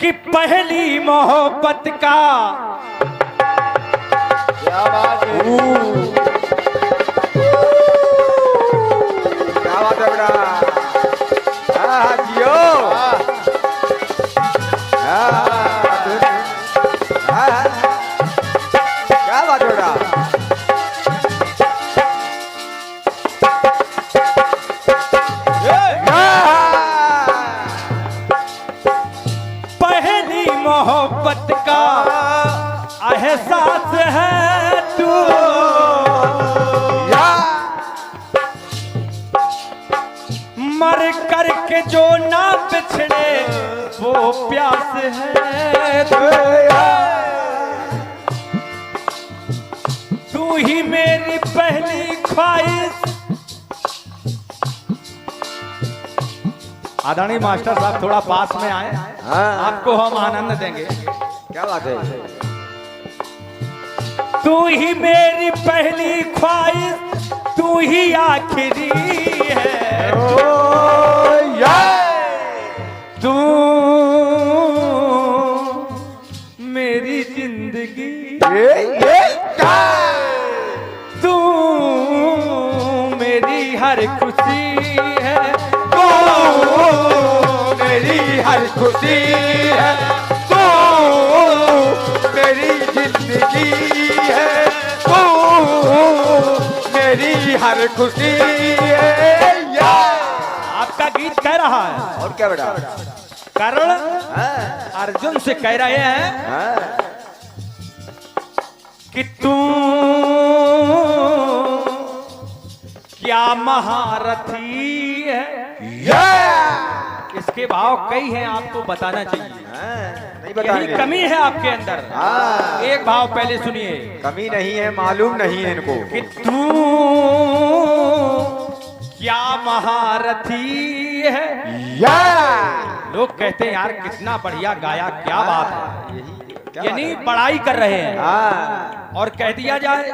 कि पहली मोहब्बत का क्या बात है, क्या बात है बेटा। हाँ जियो, क्या बात है बेटा। पहली मोहब्बत का एहसास है तू, मर कर के जो ना बिछड़े वो प्यास है तू ही मेरी पहली ख्वाहिश। आदरणीय मास्टर साहब थोड़ा पास में आए, आपको हम आनंद देंगे। क्या बात है। तू ही मेरी पहली ख्वाहिश, तू ही आखिरी है, तू मेरी जिंदगी, तू मेरी हर खुशी है, तू मेरी हर खुशी है, तू मेरी जिंदगी है, तू मेरी हर खुशी है। आपका गीत कह रहा है। और क्या बेटा। कर्ण अर्जुन से कह रहे हैं कि तू क्या महारथी है। इसके भाव कई हैं, आपको बताना चाहिए। नहीं यही बताएंगे। कमी है आपके अंदर। एक भाव पहले सुनिए। कमी नहीं है, मालूम नहीं है इनको कि तू क्या महारथी है। लोग कहते हैं यार कितना बढ़िया गाया, क्या बात है, यानी बड़ाई कर रहे हैं। और कह दिया जाए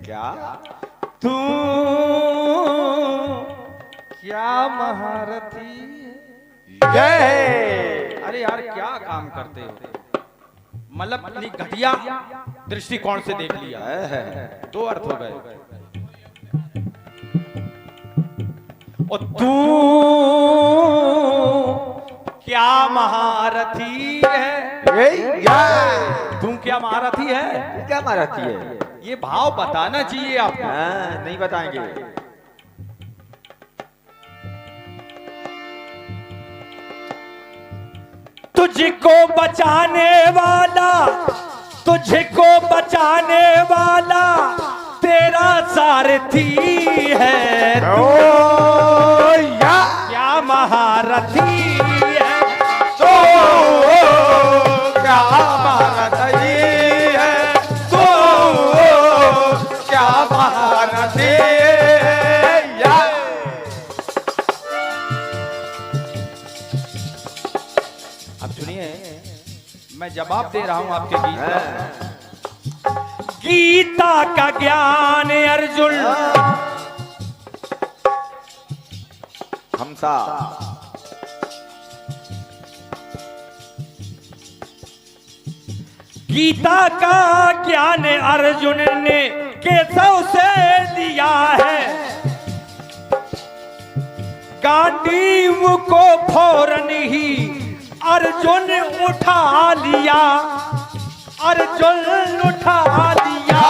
क्या तू क्या महारथी है। अरे यार क्या काम करते हो, मतलब अपनी घटिया दृष्टिकोण से देख लिया। दो अर्थ हो गए। और तू क्या महारथी है। तुम क्या महारथी है। क्या महारथी है, ये भाव बताना चाहिए आपको। नहीं बताएंगे। तुझको बचाने वाला, तुझको बचाने वाला तेरा सारथी है। तू क्या महारथी है, तो क्या महारथी है, तो क्या महारथी है। अब सुनिए, मैं जवाब दे रहा हूं आपके गीत का। गीता का ज्ञान अर्जुन हमसा, गीता का ज्ञान अर्जुन ने केशव से लिया है। गांडीव को फौरन ही अर्जुन उठा लिया, अर्जुन उठा लिया,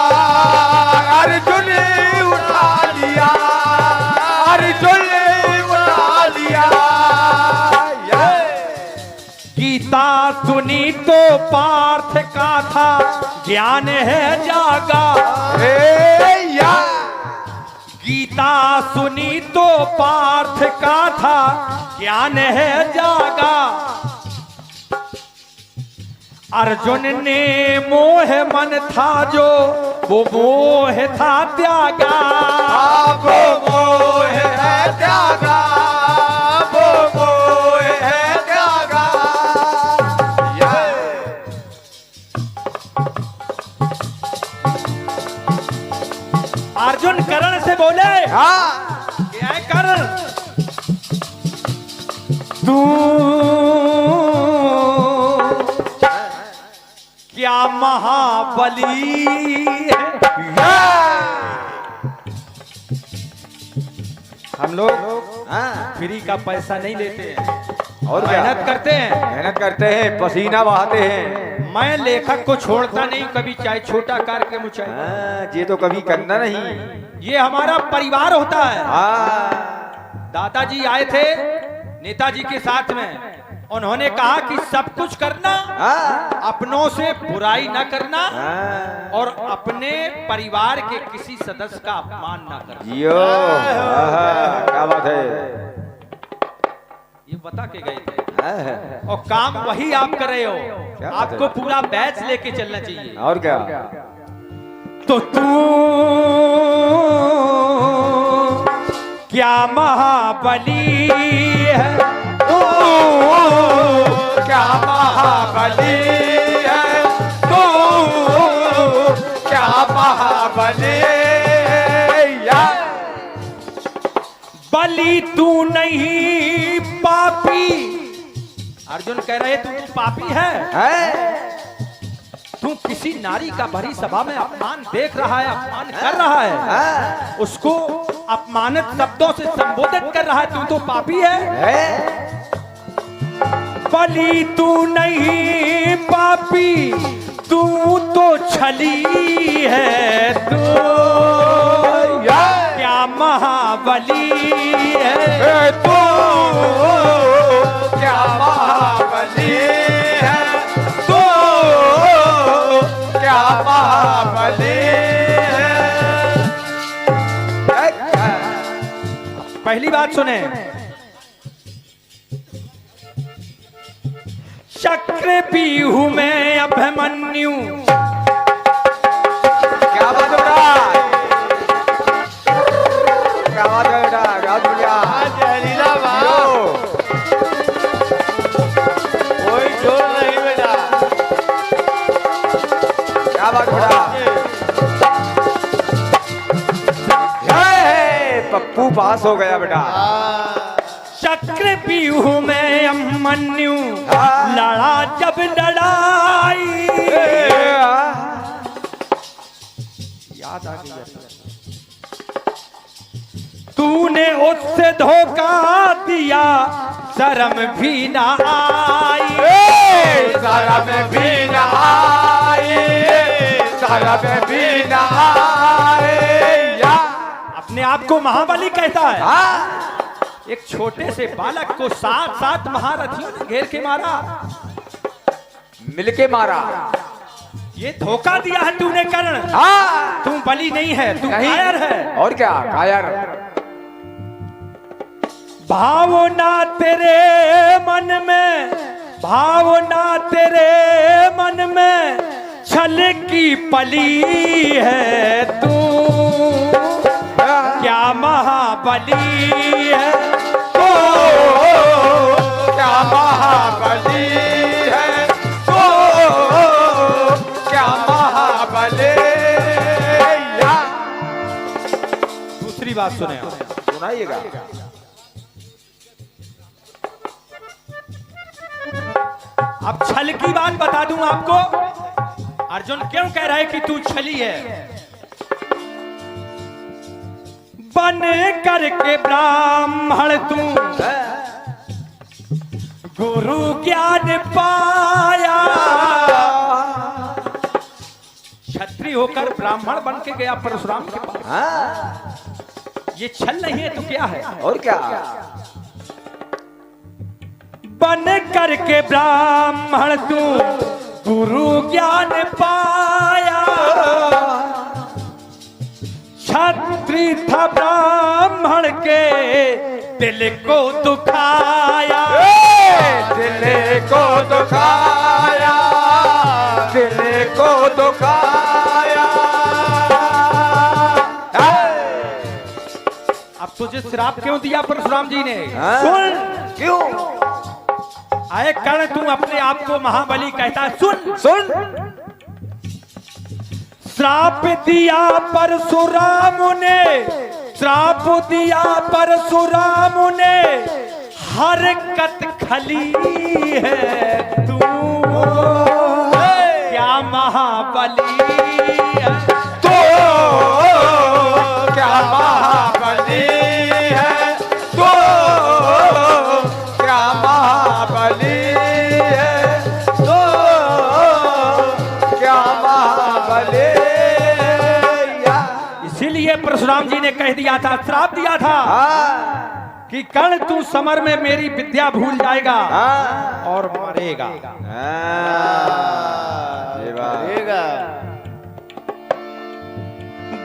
अर्जुन उठा लिया, अर्जुन उठा लिया। गीता सुनी तो पार्थ का था ज्ञान है जागा। गीता सुनी तो पार्थ का था ज्ञान है जागा। अर्जुन ने मोह मन था जो वो मोह था त्यागा। वो मोह है त्यागा, वो मोह है त्यागा। अर्जुन कर्ण से बोले, क्या है कर्ण, तू महाबली है। हम लोग फ्री का पैसा नहीं लेते हैं और मेहनत करते हैं, मेहनत करते हैं, पसीना बहाते हैं। मैं लेखक को छोड़ता नहीं कभी, चाहे छोटा कार्यक्रम चाहे। ये तो कभी करना नहीं। ये हमारा परिवार होता है। हाँ दादाजी आए थे नेताजी के साथ में, उन्होंने कहा कि सब कुछ करना, अपनों से बुराई न करना और अपने परिवार के किसी सदस्य का अपमान न करना। जियो, क्या बात है। ये बता के गए थे और काम वही आप कर रहे हो। आपको पूरा बैच लेके चलना चाहिए। और क्या। तो तू क्या महाबली है, तू क्या महाबली है, तू क्या महाबली या बली तू नहीं पापी। अर्जुन कह रहे तू पापी है। तू किसी नारी का भरी सभा में अपमान देख रहा है, अपमान कर रहा है, उसको अपमानित शब्दों से संबोधित कर रहा है, तू तो पापी है। बली तू नहीं पापी, तू तो छली है। तू क्या महाबली है, तू क्या महाबली है, तू क्या महाबली है। पहली बात सुने, चक्र पीहू में अभिमन्यु। क्या बात है बेटा, क्या बात है बेटा, राज भैया जहरीला बात, कोई जोर नहीं बेटा, क्या बात बेटा। पप्पू पास हो गया बेटा। चक्र पीहू में अभिमन्यु लड़ा जब लड़ाई। याद आ गई। तूने उससे धोखा दिया, शर्म भी ना आई, शर्म भी ना आई, शर्म भी ना आई। अपने आप को महाबली कहता है। एक छोटे से बालक को 7 महारथियों ने घेर के मारा, मिलके मारा। ये धोखा दिया है तूने कर्ण। तू बली नहीं है, तू कायर है। और क्या कायर। भावना तेरे मन में, भावना तेरे मन में छल की पली है। तू क्या महाबली है, तो क्या महाबली है, तो क्या महाबली। दूसरी बात सुने, सुनाइएगा। अब छल की बात बता दूं आपको। अर्जुन क्यों कह रहा है कि तू छली है। बन करके ब्राह्मण तू गुरु ज्ञान पाया, क्षत्रिय होकर ब्राह्मण बन के गया परशुराम के पास। ये छल नहीं है तो क्या है। और क्या। बन करके ब्राह्मण तू गुरु ज्ञान पाया, क्षत्रिय था ब्राह्मण के दिल को दुखाया, दिल को दुखाया, दिल को दुखाया। अब तुझे श्राप क्यों दिया परशुराम जी ने। सुन क्यों। आए कर्ण तू अपने आप को महाबली कहता है। सुन सुन। श्राप दिया परशुराम ने, श्राप दिया परशुराम ने, हरकत खली है। तू क्या महा है तो क्या महाबली है। इसीलिए परशुराम जी ने कह दिया था, श्राप दिया था कि कर्ण तू समर में मेरी विद्या भूल जाएगा और मरेगा।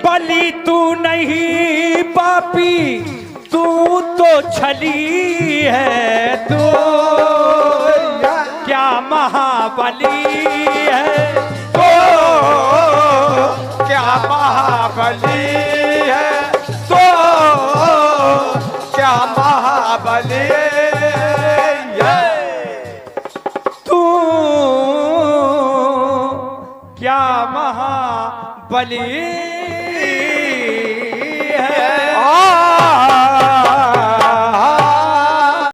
बलि तू नहीं पापी, तू तो छली है, तू क्या महाबली है, तो क्या महाबली है, तो क्या महाबली है। तू क्या महाबली